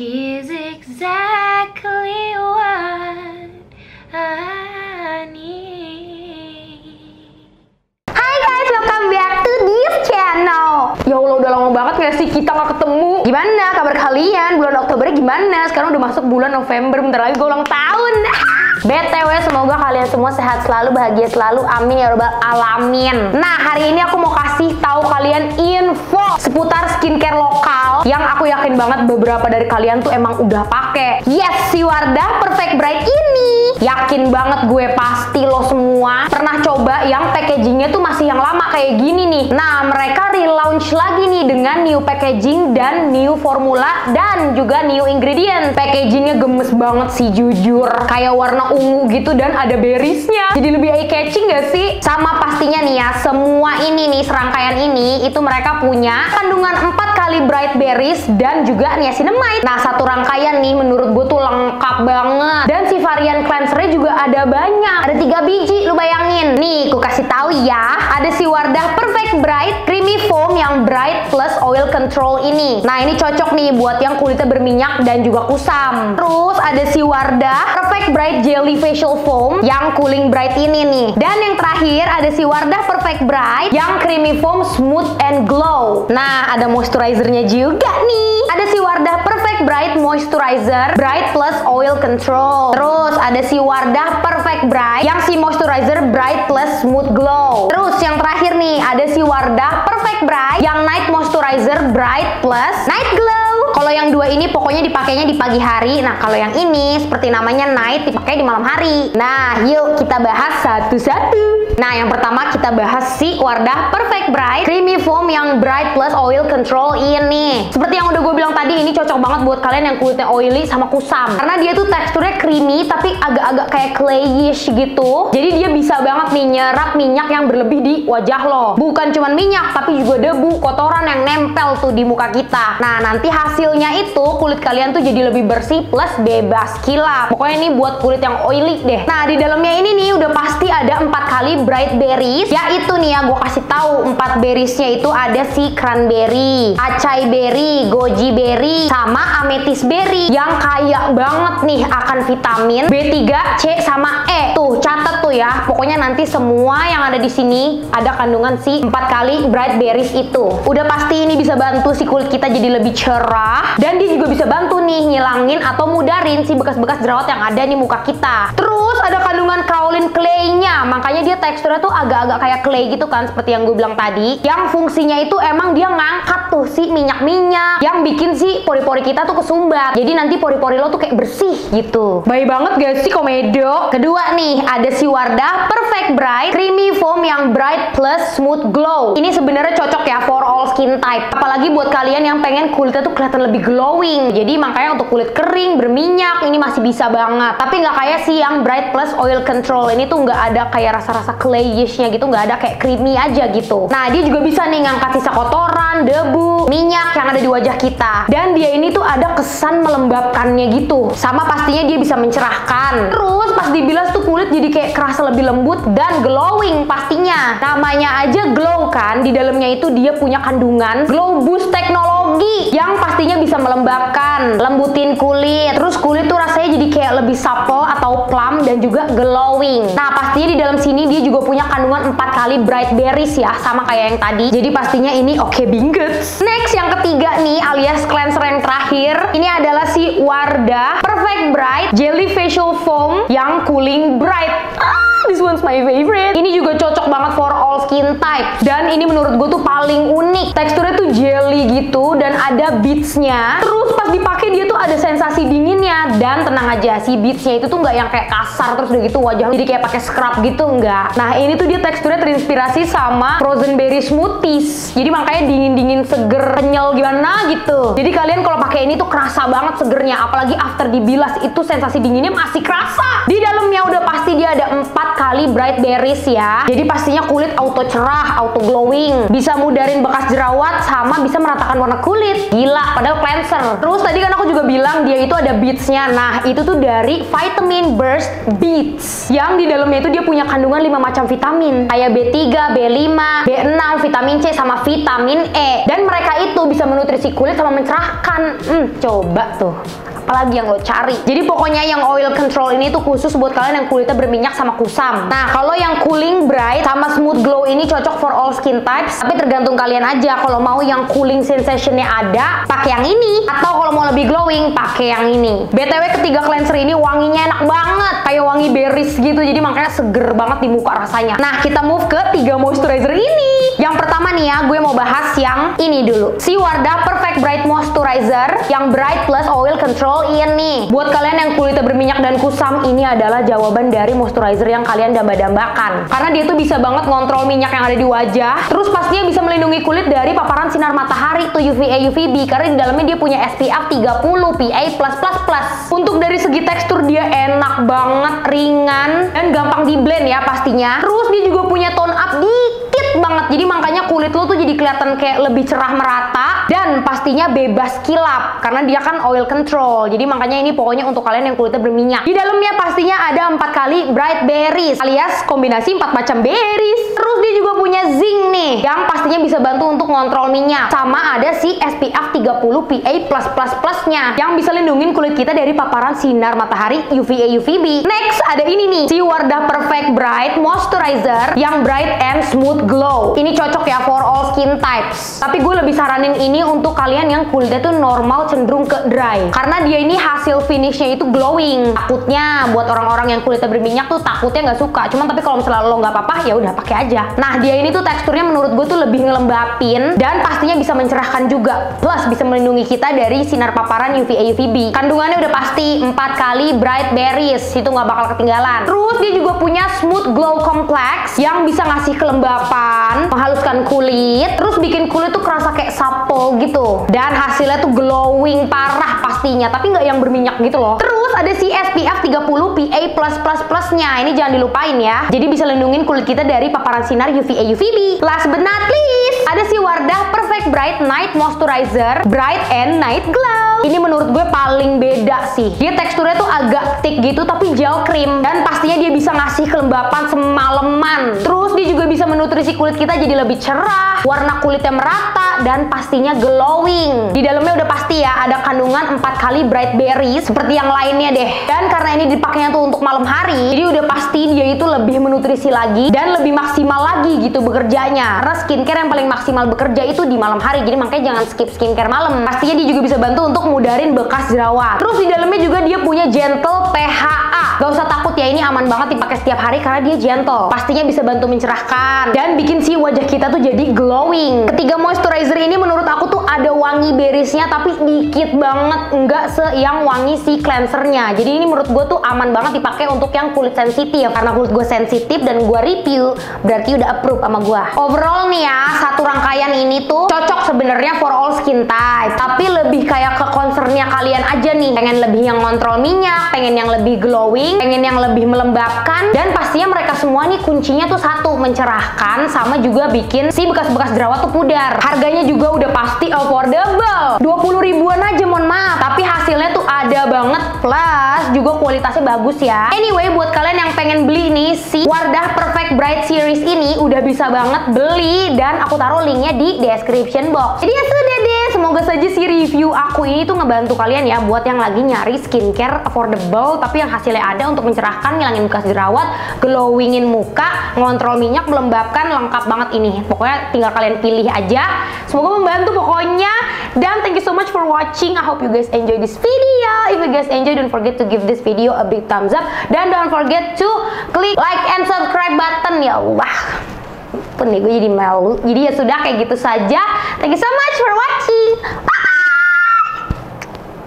She's exactly what I need. Hai guys, welcome back to this channel. Ya Allah, udah lama banget gak sih kita gak ketemu. Gimana kabar kalian? Bulan Oktober gimana? Sekarang udah masuk bulan November, bentar lagi gue ulang tahun. BTW, semoga kalian semua sehat selalu, bahagia selalu, amin ya rabbal alamin. Nah, hari ini aku mau kasih tahu kalian info seputar skincare lokal yang aku yakin banget beberapa dari kalian tuh emang udah pakai. Yes, si Wardah Perfect Bright ini yakin banget gue pasti lo semua pernah coba yang packagingnya tuh masih yang lama kayak gini nih. Nah, mereka relaunch lagi nih dengan new packaging dan new formula dan juga new ingredient. Packagingnya gemes banget sih jujur, kayak warna ungu gitu dan ada berriesnya, jadi lebih eye catching gak sih? Sama pastinya nih ya, semua ini nih, serangkaian ini itu mereka punya kandungan 4 kali bright berries dan juga niacinamide. Nah, satu rangkaian nih menurut gue tuh lengkap banget, dan si varian cleansernya juga ada banyak, ada 3 biji, lu bayangin nih. Ku kasih tahu ya, ada si Wardah Perfect Bright Creamy Foam yang bright plus oil control ini. Nah, ini cocok nih buat yang kulitnya berminyak dan juga kusam. Terus ada si Wardah Perfect Bright Jelly Facial Foam yang cooling bright ini nih. Dan yang terakhir ada si Wardah Perfect Bright yang Creamy Foam Smooth and Glow. Nah, ada moisturizernya juga nih. Ada si Wardah Perfect Bright Moisturizer Bright Plus Oil Control. Terus ada si Wardah Perfect Bright yang si moisturizer Bright Plus Smooth Glow. Terus yang terakhir nih ada si Wardah Perfect Bright yang Night Moisturizer Bright Plus Night Glow. Kalau yang dua ini pokoknya dipakainya di pagi hari. Nah, kalau yang ini seperti namanya night, dipakai di malam hari. Nah, yuk kita bahas satu-satu. Nah, yang pertama kita bahas si Wardah Perfect Bright Creamy Foam yang Bright Plus Oil Control ini. Seperti yang udah gue bilang tadi, ini cocok banget buat kalian yang kulitnya oily sama kusam. Karena dia tuh teksturnya creamy tapi agak-agak kayak clayish gitu. Jadi dia bisa banget nih nyerap minyak yang berlebih di wajah lo. Bukan cuma minyak, tapi juga debu, kotoran yang nempel tuh di muka kita. Nah, nanti hasilnya itu kulit kalian tuh jadi lebih bersih plus bebas kilap. Pokoknya ini buat kulit yang oily deh. Nah, di dalamnya ini nih udah pasti ada 4 kali bright berries. Yaitu nih ya, gue kasih tahu 4 berriesnya itu ada si cranberry, acai berry, goji berry, sama amethyst berry yang kaya banget nih akan vitamin B3, C, sama E. Tuh, catat tuh ya. Pokoknya nanti semua yang ada di sini ada kandungan si 4 kali bright berries itu. Udah pasti ini bisa bantu si kulit kita jadi lebih cerah, dan dia juga bisa bantu nih ngilangin atau mudarin si bekas-bekas jerawat yang ada di muka kita. Terus ada kandungan kaolin clay-nya, makanya dia teksturnya tuh agak-agak kayak clay gitu kan, seperti yang gue bilang tadi. Yang fungsinya itu emang dia ngangkat tuh si minyak-minyak yang bikin si pori-pori kita tuh kesumbat. Jadi nanti pori-pori lo tuh kayak bersih gitu. Baik banget gak sih komedo? Kedua nih, ada si Wardah Perfect Bright Creamy Foam yang Bright Plus Smooth Glow. Ini sebenarnya cocok ya for all skin type. Apalagi buat kalian yang pengen kulitnya tuh kelihatan lebih glowing. Jadi makanya untuk kulit kering, berminyak, ini masih bisa banget. Tapi nggak kayak si yang Bright Plus Oil Control ini tuh nggak ada kayak rasa-rasa clayishnya gitu, nggak ada, kayak creamy aja gitu. Nah, dia juga bisa nih ngangkat sisa kotoran, debu, minyak yang ada di wajah kita. Dan dia ini tuh ada kesan melembabkannya gitu. Sama pastinya dia bisa mencerahkan. Terus pas dibilas tuh kulit jadi kayak kerasa lebih lembut dan glowing pastinya. Namanya aja glow kan, di dalamnya itu dia punya kandungan Glow Boost teknologi yang pastinya bisa melembabkan, lembutin kulit. Terus kulit tuh rasanya jadi kayak lebih supple atau plump dan juga glowing. Nah, pastinya di dalam sini dia juga punya kandungan 4 kali bright berries ya, sama kayak yang tadi. Jadi pastinya ini oke binget. Next, yang ketiga nih alias cleanser yang terakhir, ini adalah si Wardah Perfect Bright Jelly Facial Foam yang cooling bright. This one's my favorite. Ini juga cocok banget for all skin type. Dan ini menurut gue tuh paling unik. Teksturnya tuh jelly gitu dan ada beads-nya. Terus pas dipakai dia tuh ada sensasi dinginnya. Dan tenang aja, si beads-nya itu tuh nggak yang kayak kasar terus udah gitu wajah jadi kayak pakai scrub gitu, enggak. Nah, ini tuh dia teksturnya terinspirasi sama frozen berry smoothies. Jadi makanya dingin-dingin, seger, kenyal gimana gitu. Jadi kalian kalau pakai ini tuh kerasa banget segernya. Apalagi after dibilas itu sensasi dinginnya masih kerasa. Di dalamnya udah pasti dia ada 4 kali bright berries ya. Jadi pastinya kulit auto cerah, auto glowing, bisa mudarin bekas jerawat, sama bisa meratakan warna kulit. Gila, padahal cleanser. Terus tadi kan aku juga bilang dia itu ada beads-nya. Nah, itu tuh dari Vitamin Burst Beads. Yang di dalamnya itu dia punya kandungan 5 macam vitamin. Kayak B3, B5, B6, vitamin C, sama vitamin E. Dan mereka itu bisa menutrisi kulit sama mencerahkan. Coba tuh. Apalagi yang lo cari. Jadi pokoknya yang oil control ini tuh khusus buat kalian yang kulitnya berminyak sama kusam. Nah, kalau yang cooling bright sama smooth glow ini cocok for all skin types. Tapi tergantung kalian aja. Kalau mau yang cooling sensationnya ada, pakai yang ini. Atau kalau mau lebih glowing, pakai yang ini. BTW ketiga cleanser ini wanginya enak banget. Kayak wangi berries gitu. Jadi makanya seger banget di muka rasanya. Nah, kita move ke 3 moisturizer ini. Yang pertama nih ya, gue mau bahas yang ini dulu. Si Wardah Perfect Bright Moisturizer yang Bright Plus Oil Control ini. Buat kalian yang kulitnya berminyak dan kusam, ini adalah jawaban dari moisturizer yang kalian damba-dambakan. Karena dia tuh bisa banget ngontrol minyak yang ada di wajah. Terus pastinya bisa melindungi kulit dari paparan sinar matahari tuh UVA, UVB. Karena di dalamnya dia punya SPF 30 PA+++. Untuk dari segi tekstur dia enak banget, ringan, dan gampang di blend ya pastinya. Terus dia juga punya tone up dikit banget. Jadi makanya kulit lo tuh jadi kelihatan kayak lebih cerah merata. Dan pastinya bebas kilap. Karena dia kan oil control. Jadi makanya ini pokoknya untuk kalian yang kulitnya berminyak. Di dalamnya pastinya ada 4 kali bright berries alias kombinasi 4 macam berries. Terus dia juga punya zinc nih yang pastinya bisa bantu untuk ngontrol minyak. Sama ada si SPF 30 PA+++-nya yang bisa lindungin kulit kita dari paparan sinar matahari UVA UVB. Next ada ini nih, si Wardah Perfect Bright Moisturizer yang bright and smooth glow. Ini cocok ya for all skin types. Tapi gue lebih saranin ini untuk kalian yang kulitnya tuh normal cenderung ke dry. Karena dia ini hasil finishnya itu glowing. Takutnya buat orang-orang yang kulitnya berminyak tuh takutnya nggak suka. Cuman tapi kalau misalnya lo nggak apa-apa ya udah pakai aja. Nah, dia ini tuh teksturnya menurut gue tuh lebih ngelembapin dan pastinya bisa mencerahkan juga. Plus bisa melindungi kita dari sinar paparan UVA UVB. Kandungannya udah pasti 4 kali bright berries. Itu nggak bakal ketinggalan. Terus dia juga punya smooth glow complex yang bisa ngasih kelembapan, menghaluskan kulit, terus bikin kulit tuh kerasa kayak supple gitu. Dan hasilnya tuh glowing parah pastinya, tapi nggak yang berminyak gitu loh. Terus ada si SPF 30 PA+++-nya. Ini jangan dilupain ya. Jadi bisa lindungin kulit kita dari paparan sinar UVA UVB. Last but not least, ada si Wardah Perfect Bright Night Moisturizer Bright and Night Glow. Ini menurut gue paling beda sih. Dia teksturnya tuh agak thick gitu tapi gel cream. Dan pastinya dia bisa ngasih kelembapan semalaman. Terus dia juga bisa menutrisi kulit kita jadi lebih cerah, warna kulitnya merata, dan pastinya glowing. Di dalamnya udah pasti ya ada kandungan 4 kali bright berries seperti yang lainnya deh. Dan karena ini dipakainya tuh untuk malam hari, jadi udah pasti dia itu lebih menutrisi lagi dan lebih maksimal lagi gitu bekerjanya. Karena skincare yang paling maksimal bekerja itu di malam hari, jadi makanya jangan skip skincare malam. Pastinya dia juga bisa bantu untuk mudarin bekas jerawat. Terus di dalamnya juga dia punya gentle PHA. Gak usah takut ya, ini aman banget dipakai setiap hari karena dia gentle. Pastinya bisa bantu mencerahkan dan bikin si wajah kita tuh jadi glowing. Ketiga moisturizer ini menurut aku tuh ada wangi berriesnya tapi dikit banget, enggak se-yang wangi si cleansernya. Jadi ini menurut gue tuh aman banget dipakai untuk yang kulit sensitif. Karena kulit gue sensitif dan gue review, berarti udah approve sama gue. Overall nih ya, satu rangkaian ini tuh cocok sebenarnya for all skin type. Tapi lebih kayak ke concernnya kalian aja nih. Pengen lebih yang ngontrol minyak, pengen yang lebih glowing, pengen yang lebih melembabkan. Dan pastinya mereka semua nih kuncinya tuh satu, mencerahkan sama juga bikin si bekas-bekas jerawat tuh pudar. Harganya juga udah pasti affordable. 20 ribuan aja, mohon maaf. Tapi hasilnya tuh ada banget. Plus juga kualitasnya bagus ya. Anyway, buat kalian yang pengen beli nih si Wardah Perfect Bright Series ini udah bisa banget beli. Dan aku taruh linknya di description box. Jadi ya sudah deh, semoga saja si review aku ini tuh ngebantu kalian ya buat yang lagi nyari skincare affordable tapi yang hasilnya ada untuk mencerahkan, ngilangin bekas jerawat, glowingin muka, ngontrol minyak, melembabkan, lengkap banget ini. Pokoknya tinggal kalian pilih aja. Semoga membantu pokoknya. Dan thank you so much for watching. I hope you guys enjoy this video. If you guys enjoy, don't forget to give this video a big thumbs up. Dan don't forget to click like and subscribe button. Ya Allah, nih gue jadi malu. Jadi ya sudah, kayak gitu saja. Thank you so much for watching.